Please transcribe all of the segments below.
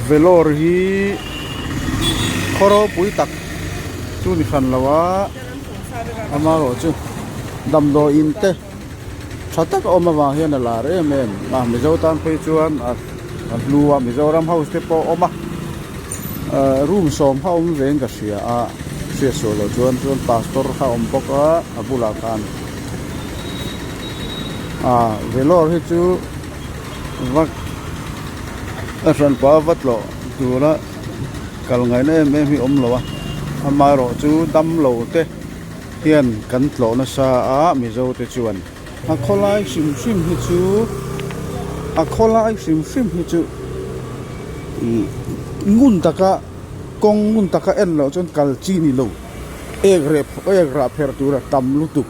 velor hi khoro pui tak chu ni khan lawa amaro chu damdo in te thatak oma wa hian ala re men ma mi zo tan phei chuan a luwa Mizoram house te po oma room som ha om veng ka sia a sia solo chuan pastor ha om boka abula khan velor hi chu vak a ran pa vatlo tula kal ngai na em hi om lo amaro chu dam lo te hian kan tlo na sa a mizo te chuan a kholai sim hi chu a kholai sim hi chu ngun taka kong ngun taka en lo chon kal chi ni lo egra phertura tam lutuk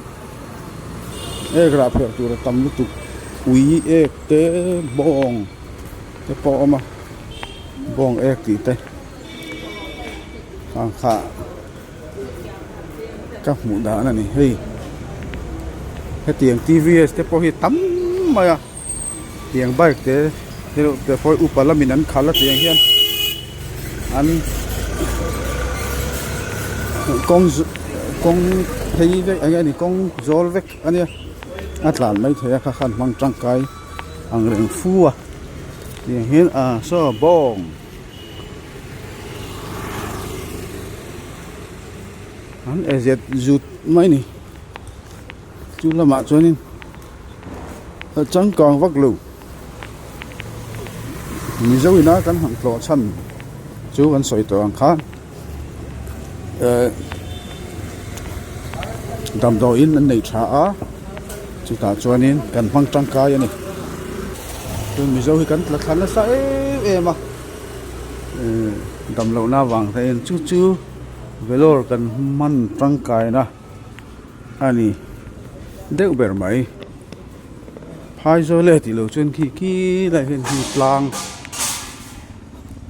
ui ek te bong te po ma bong ek ti te khang kha ka mu da na ni hei he tiang tvs te po hi tam ma ya tiang bike te foi upala min an khala tiang hian an kong thei ve ani kong zol vek ania atlan mai thaya kha khan mang tangkai ang reng fuwa tiang hian so bong an ezet zut mai ni chu lama chuanin chang kang vak lu mi zoina kan hang tlo chan chu kan soi to ang khan dam do in an nei tha a chu ta chuanin kan hmang tangkai ani chu mi zo hi kan tla thlan sa em a dam lo na wang thain chu velor kan man tangkai na ani deuh ber mai phai zo le ti lo chen ki lai hen hi plang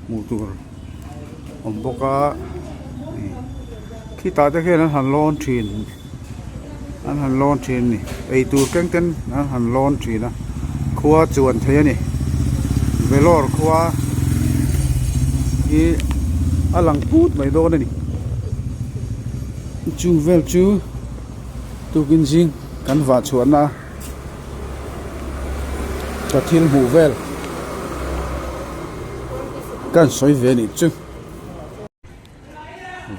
mu tur om boka khi ta te khen han lon thin ni ei tur keng ten han lon thin na khuwa chuan thei ani velor khuwa hi alang put mai do ni chu vel chu tu kin jing kan va chuan na ka thil hu vel kan soi ve ni chu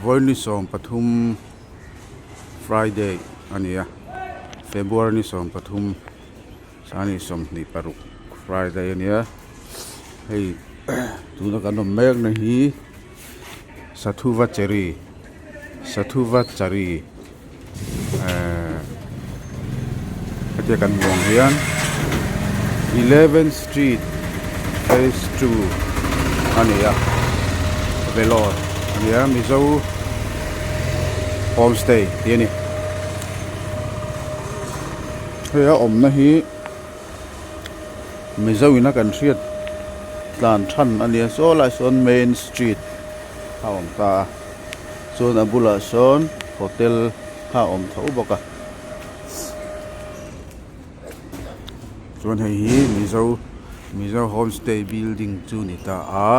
voini som pathum Friday ania February ni som pathum sani som ni paruk Friday ania hei tu na kan mek na hi sathuva chari ate kan wong hian 11th Street Phase 2 ania velor ania mizo homestay tiani heya omna hi mizo ina kan riat tlan than ania so la son Main Street ha om ta son abula son hotel ha om thau boka chuan hei hi mizo homestay building chu ni ta a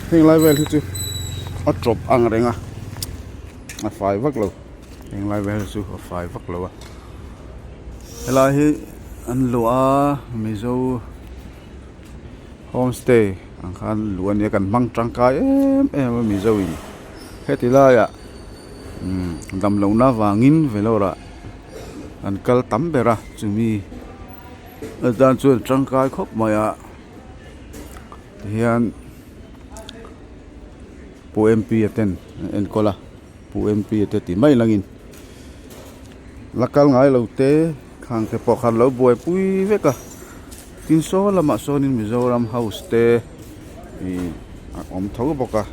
heng lai vel chu a drop ang renga a fai vak lo heng lai vel chu a fai vak lo a helai hi an lua mizo homestay ang khan luan ya kan mang tangkai em mizo in hetila ya dam lo na wangin velora an kal tam bera chumi dan chu tangkai khop maya hian pu mp aten en kola pu mp ate ti mai langin lakal ngai lo te khang te po khan lo boi pui veka tin so lama sonin Mizoram house te i om thau boka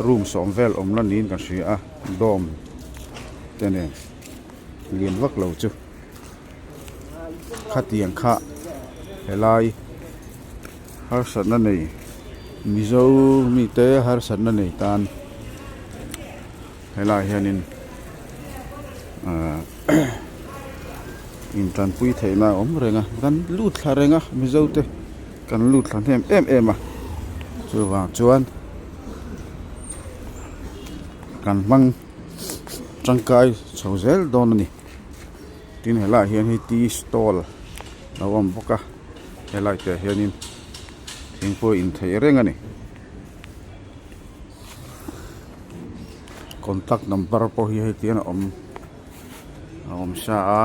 room som vel om la nin kan sia a dom tene lien vak lo chu khatiang kha helai har san na nei mizo mi te har san na nei tan helai hianin tin tran pui thei na om renga kan lut thla renga mi zote kan lut thlan em a chu wang chuan kan mang tangkai chhozel don ni tin hela hian hi tea stall lo om boka helai te hianin thingpui in thei renga ni contact number po hi tian om sa a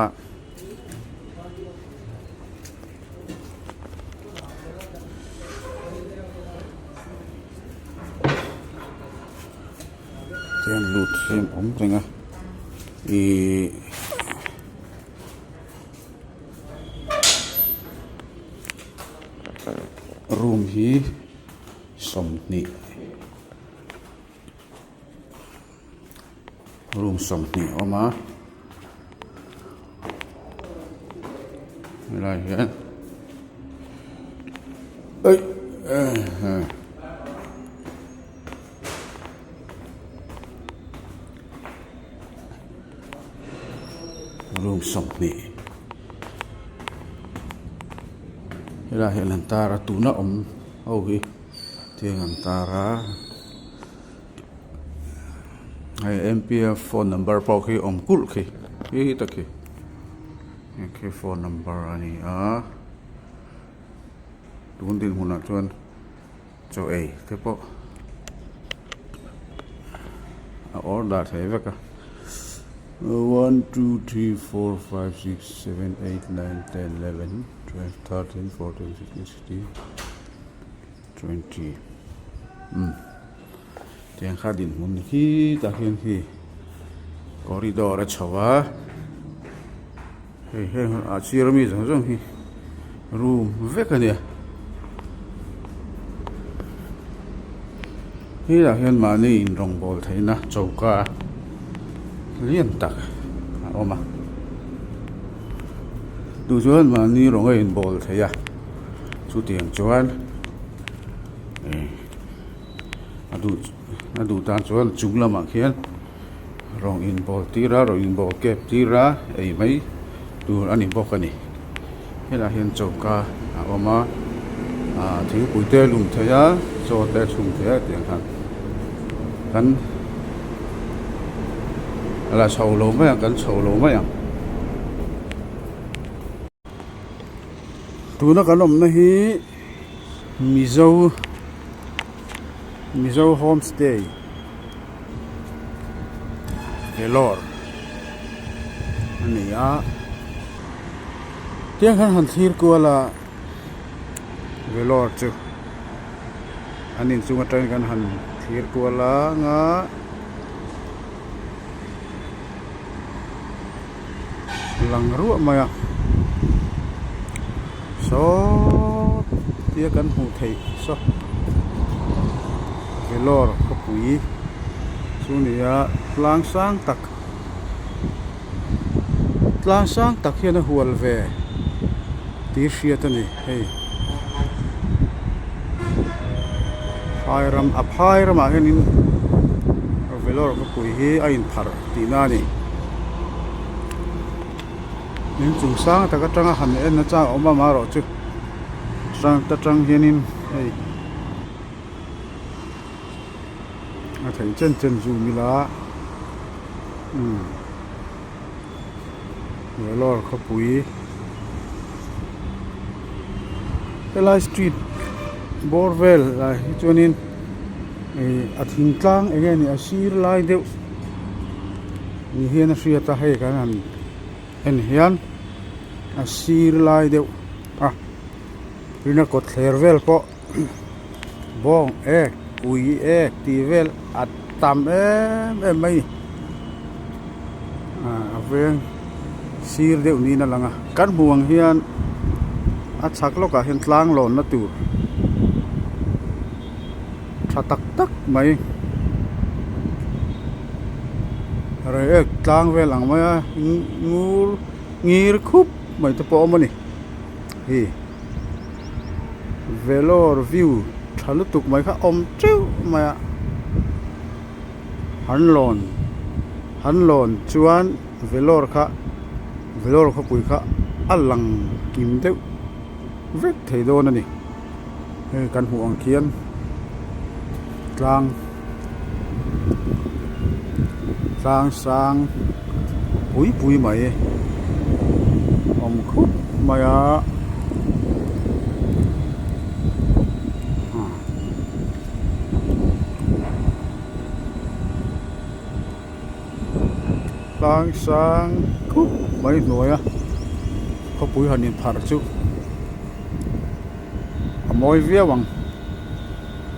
tian lut sim om renga i room hi somni room somni oma lại hiện ấy room somni lại hiện lần ta ra tụ nó om ô hi tiếng lần ta ra hay MP phone number po khi om kul khi hi ta khi cái phone number ani a tun tin huna chuan cho ei te po a order thei veka 1 2 3 4 5 6 7 8 9 10 11 12 13 14 15 16 20 tiếng kha din mun hi ta hian hi corridor a chawa hey a chirami jong hi room vekania hi la hian mani in rong bol theina chauka lian tak oma du chuan mani rong in bol theya chu tiang chuan adu tan chuan chunglama khian rong in bol tira rong in bol kep tira ei mai tur ani bokani hela hian chauka oma thing puite lum theya cho te chung theya tiang han kan ala chholo mai kan chholo mai tuna kanom na hi Mizo homestay Velor ani a tiang han thir ko la Velor chu anin chunga train kan han thir ko la nga lang ru maya so tia kan hu thei so Velor ko pui sunia tlang sang tak hian a hual ve ti hriat ani hei phairam a hian in Velor ko pui hi a in phar ti na ni nin chung sang ta ka tanga han en na cha oma ma ro chu sang ta tang hian in hei a thei chen zu mila Velor ko pui Elai street Borvel la hi chuanin a thing tlang again a sir lai deuh ni hian a hriat a hei kan an en hian a sir lai deuh rina kot thler vel po bong ui ti vel at tam em mai a veng sir deuh ni na langa kan buang hian a chak loka hian tlang lon na tur tha tak mai re tlang vel ang maya ngir khup mai te po mani hi Velor view thalutuk mai kha om treu maya han lon chuan Velor kha pui kha alang kim deuh vek thei dawn ani kan hmuh ang khian tlang sang pui mai om khut maya sang khúc mấy nồi á có bụi hình phạt chú mỗi vía bằng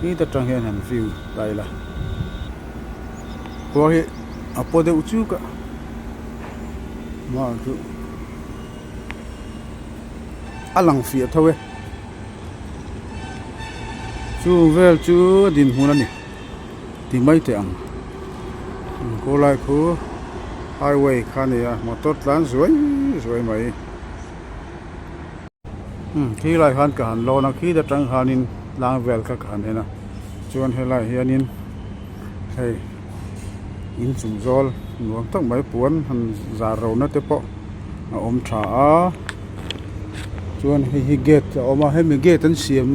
ini terang hiện hình view đây là có hệ apa deu chú cả mà chú alang phía thôi chú về chú din huna nè thì mấy tiền cô lại cô highway khan ya motor tlan rồi mai khi lại khan cả han lo na khi da tang hanin lang vel ka khan hena chuan helai hianin hei in chung zol nuam tak mai puan han za ro na te po a om tha a chuan hi gate oma he mi gate an siam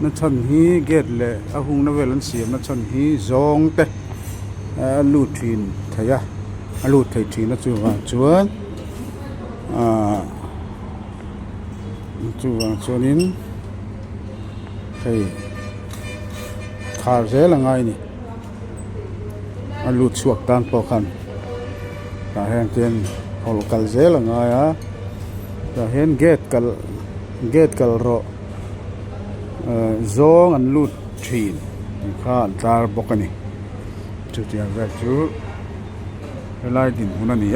na chan hi gate le a hung na vel an siam na chan hi zong te lu thin thaya alut thei thi na chuan chuanin thei thar ze la ngai ni alut chuak tan po khan ta hen ten hol kal ze la ngai a ta hen gate kal ro zong an lut thin khan tar bokani chu tia ve chu helai din huna ni